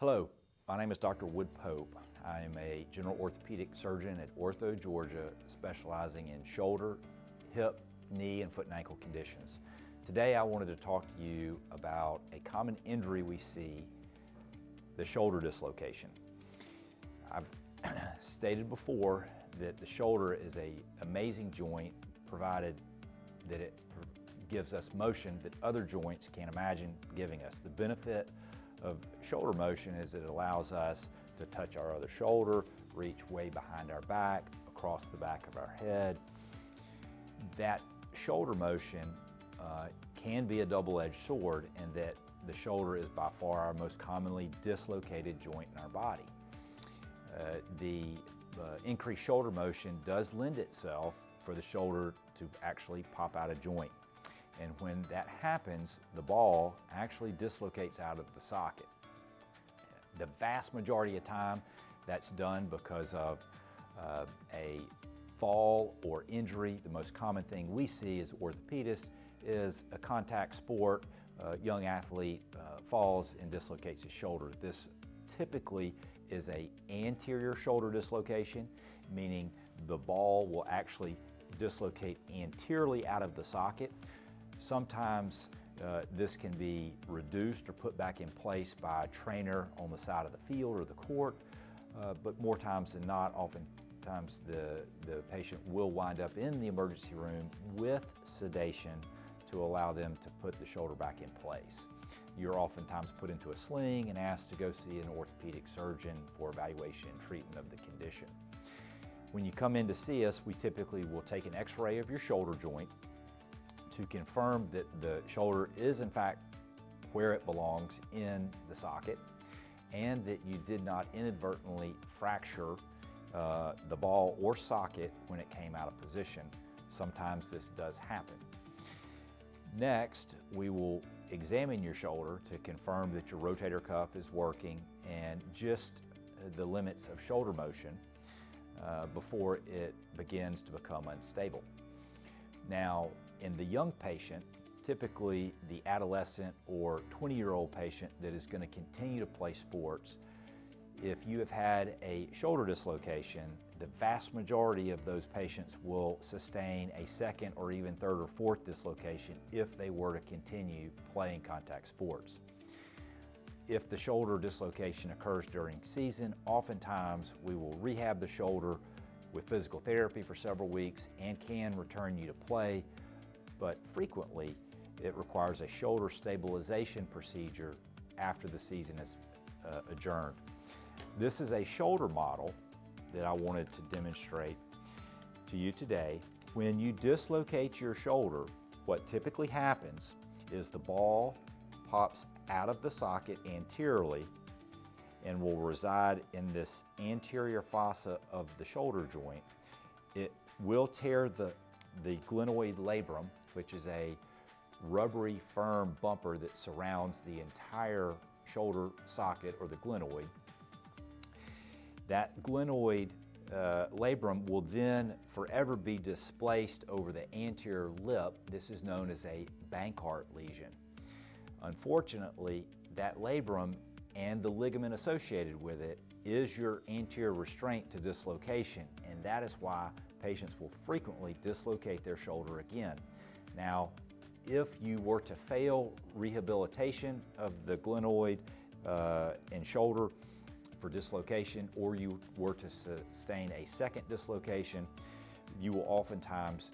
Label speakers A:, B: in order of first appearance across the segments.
A: Hello, my name is Dr. Wood Pope. I am a general orthopedic surgeon at Ortho, Georgia, specializing in shoulder, hip, knee, and foot and ankle conditions. Today I wanted to talk to you about a common injury we see, the shoulder dislocation. I've stated before that the shoulder is an amazing joint, provided that it gives us motion that other joints can't imagine giving us. The benefit of shoulder motion is it allows us to touch our other shoulder, reach way behind our back, across the back of our head. That shoulder motion can be a double-edged sword in that the shoulder is by far our most commonly dislocated joint in our body. The increased shoulder motion does lend itself for the shoulder to actually pop out of joint. And when that happens, the ball actually dislocates out of the socket. The vast majority of time, that's done because of a fall or injury. The most common thing we see as orthopedists is a contact sport. A young athlete falls and dislocates his shoulder. This typically is an anterior shoulder dislocation, meaning the ball will actually dislocate anteriorly out of the socket. Sometimes this can be reduced or put back in place by a trainer on the side of the field or the court, but more times than not, oftentimes the patient will wind up in the emergency room with sedation to allow them to put the shoulder back in place. You're oftentimes put into a sling and asked to go see an orthopedic surgeon for evaluation and treatment of the condition. When you come in to see us, we typically will take an x-ray of your shoulder joint to confirm that the shoulder is in fact where it belongs in the socket and that you did not inadvertently fracture the ball or socket when it came out of position. Sometimes this does happen. Next, we will examine your shoulder to confirm that your rotator cuff is working and just the limits of shoulder motion before it begins to become unstable. Now, in the young patient, typically the adolescent or 20-year-old patient that is going to continue to play sports, if you have had a shoulder dislocation, the vast majority of those patients will sustain a second or even third or fourth dislocation if they were to continue playing contact sports. If the shoulder dislocation occurs during season, oftentimes we will rehab the shoulder with physical therapy for several weeks and can return you to play, but frequently it requires a shoulder stabilization procedure after the season is adjourned. This is a shoulder model that I wanted to demonstrate to you today. When you dislocate your shoulder, what typically happens is the ball pops out of the socket anteriorly and will reside in this anterior fossa of the shoulder joint. It will tear the glenoid labrum, which is a rubbery, firm bumper that surrounds the entire shoulder socket or the glenoid. That glenoid labrum will then forever be displaced over the anterior lip. This is known as a Bankart lesion. Unfortunately, that labrum and the ligament associated with it is your anterior restraint to dislocation, and that is why patients will frequently dislocate their shoulder again. Now, if you were to fail rehabilitation of the glenoid and shoulder for dislocation, or you were to sustain a second dislocation, you will oftentimes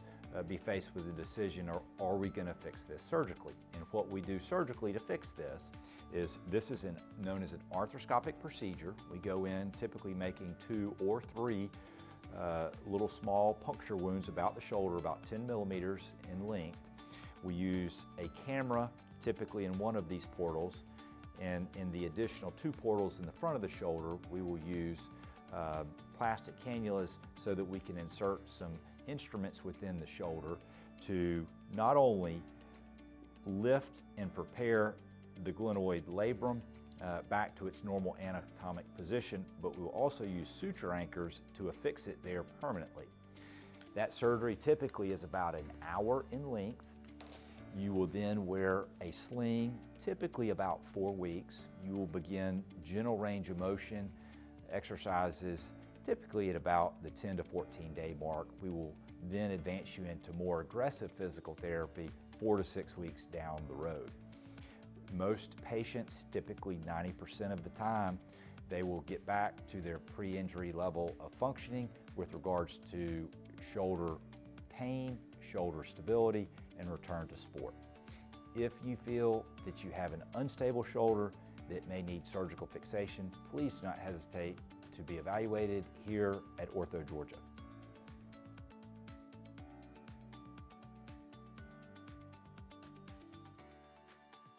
A: be faced with the decision, are we going to fix this surgically? And what we do surgically to fix this is known as an arthroscopic procedure. We go in typically making 2 or 3 little small puncture wounds about the shoulder, about 10 millimeters in length. We use a camera typically in one of these portals, and in the additional 2 portals in the front of the shoulder, we will use plastic cannulas so that we can insert some instruments within the shoulder to not only lift and prepare the glenoid labrum back to its normal anatomic position, but we will also use suture anchors to affix it there permanently. That surgery typically is about an hour in length. You will then wear a sling, typically about 4 weeks. You will begin gentle range of motion exercises, typically at about the 10 to 14 day mark. We will then advance you into more aggressive physical therapy 4 to 6 weeks down the road. Most patients, typically 90% of the time, they will get back to their pre-injury level of functioning with regards to shoulder pain, shoulder stability, and return to sport. If you feel that you have an unstable shoulder that may need surgical fixation, please do not hesitate to be evaluated here at Ortho Georgia.